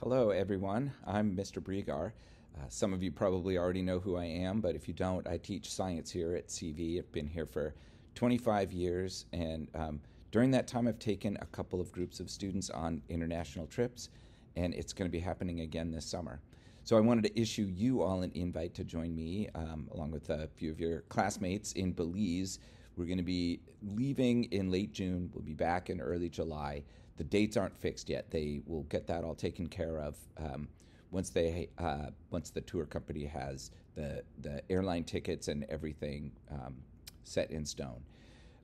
Hello, everyone. I'm Mr. Bregar. Some of you probably already know who I am, but if you don't, I teach science here at CV. I've been here for 25 years, and during that time, I've taken a couple of groups of students on international trips, and it's going to be happening again this summer. So I wanted to issue you all an invite to join me, along with a few of your classmates in Belize. We're going to be leaving in late June. We'll be back in early July. The dates aren't fixed yet. They will get that all taken care of once the tour company has the airline tickets and everything set in stone.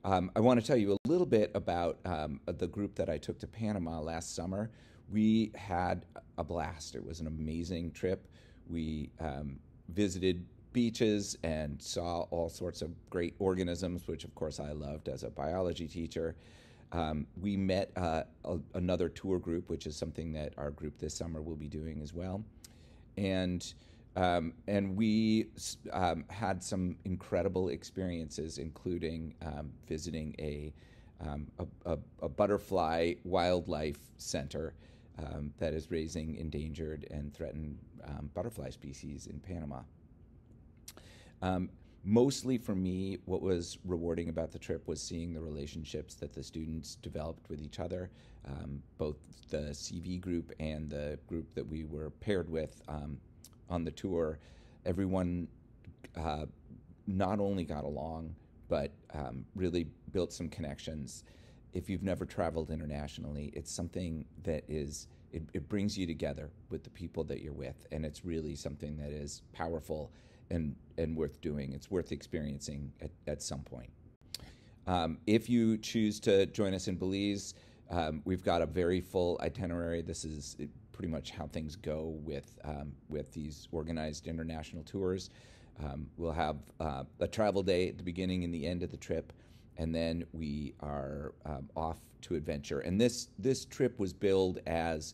I want to tell you a little bit about the group that I took to Panama last summer. We had a blast. It was an amazing trip. We visited beaches and saw all sorts of great organisms, which of course I loved as a biology teacher. We met another tour group, which is something that our group this summer will be doing as well. And we had some incredible experiences, including visiting a butterfly wildlife center that is raising endangered and threatened butterfly species in Panama. Mostly for me, what was rewarding about the trip was seeing the relationships that the students developed with each other, both the CV group and the group that we were paired with on the tour. Everyone not only got along, but really built some connections. If you've never traveled internationally, it's something that it brings you together with the people that you're with, and it's really something that is powerful and worth doing. It's worth experiencing at some point. If you choose to join us in Belize, we've got a very full itinerary. This is pretty much how things go with these organized international tours. We'll have a travel day at the beginning and the end of the trip, and then we are off to adventure. And this trip was billed as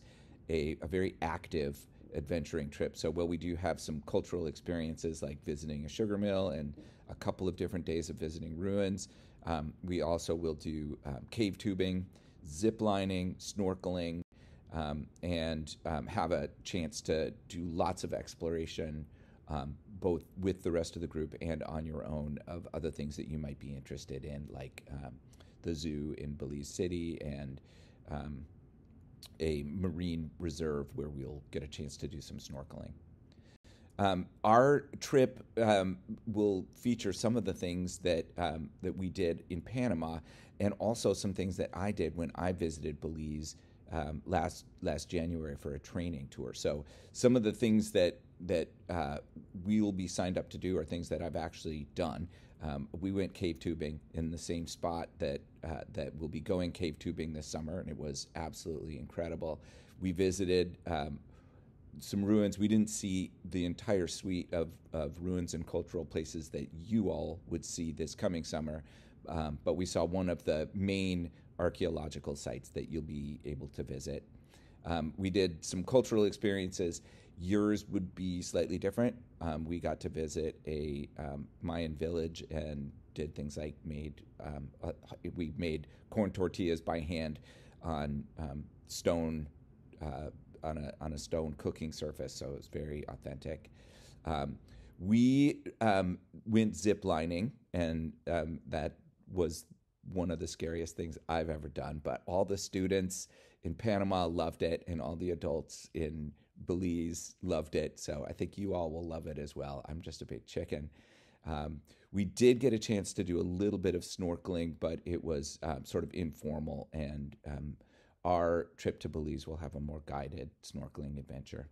a very active adventuring trip. So while we do have some cultural experiences like visiting a sugar mill and a couple of different days of visiting ruins, we also will do cave tubing, zip lining, snorkeling, and have a chance to do lots of exploration, both with the rest of the group and on your own, of other things that you might be interested in, like the zoo in Belize City and a marine reserve where we'll get a chance to do some snorkeling. Our trip will feature some of the things that we did in Panama, and also some things that I did when I visited Belize last January for a training tour. So some of the things that we will be signed up to do are things that I've actually done. We went cave tubing in the same spot that we'll be going cave tubing this summer, and it was absolutely incredible. We visited some ruins. We didn't see the entire suite of ruins and cultural places that you all would see this coming summer, but we saw one of the main archaeological sites that you'll be able to visit. We did some cultural experiences. Yours would be slightly different. We got to visit a Mayan village and did things like we made corn tortillas by hand on stone on a stone cooking surface, so it was very authentic. We went zip lining, and that was one of the scariest things I've ever done. But all the students in Panama loved it, and all the adults in Belize loved it. So I think you all will love it as well. I'm just a big chicken. We did get a chance to do a little bit of snorkeling, but it was sort of informal, and our trip to Belize will have a more guided snorkeling adventure.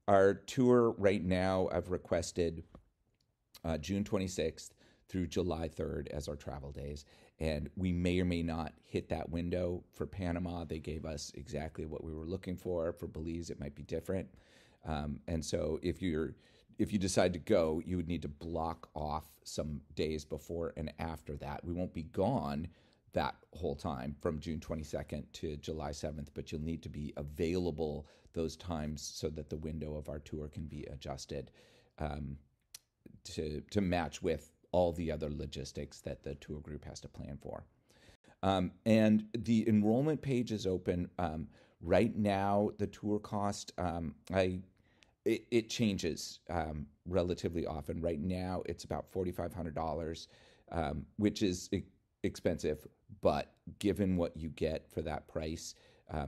Our tour right now, I've requested June 26th through July 3rd as our travel days. And we may or may not hit that window for Panama. They gave us exactly what we were looking for. For Belize, it might be different. And so if you decide to go, you would need to block off some days before and after that. We won't be gone that whole time from June 22nd to July 7th, but you'll need to be available those times so that the window of our tour can be adjusted to match with all the other logistics that the tour group has to plan for. And the enrollment page is open Right now, the tour cost, it changes relatively often. Right now, it's about $4,500, which is expensive, but given what you get for that price,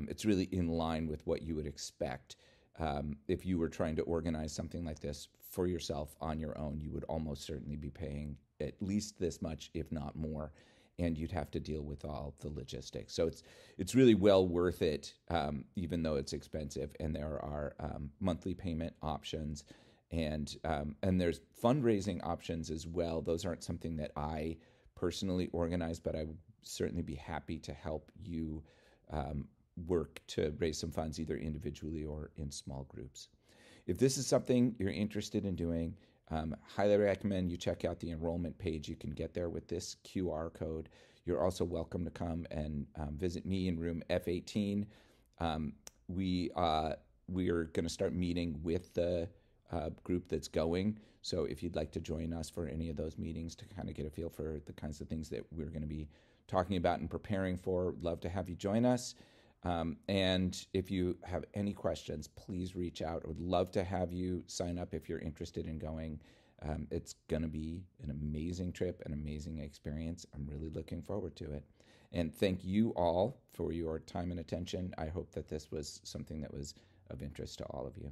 it's really in line with what you would expect. If you were trying to organize something like this for yourself on your own, you would almost certainly be paying at least this much, if not more, and you'd have to deal with all the logistics. So it's really well worth it, even though it's expensive. And there are monthly payment options, and there's fundraising options as well. Those aren't something that I personally organize, but I would certainly be happy to help you work to raise some funds either individually or in small groups. If this is something you're interested in doing, highly recommend you check out the enrollment page. You can get there with this QR code. You're also welcome to come and visit me in room F18. We are going to start meeting with the group that's going. So if you'd like to join us for any of those meetings to kind of get a feel for the kinds of things that we're going to be talking about and preparing for, love to have you join us. And if you have any questions, please reach out. I would love to have you sign up if you're interested in going. It's going to be an amazing trip, an amazing experience. I'm really looking forward to it. And thank you all for your time and attention. I hope that this was something that was of interest to all of you.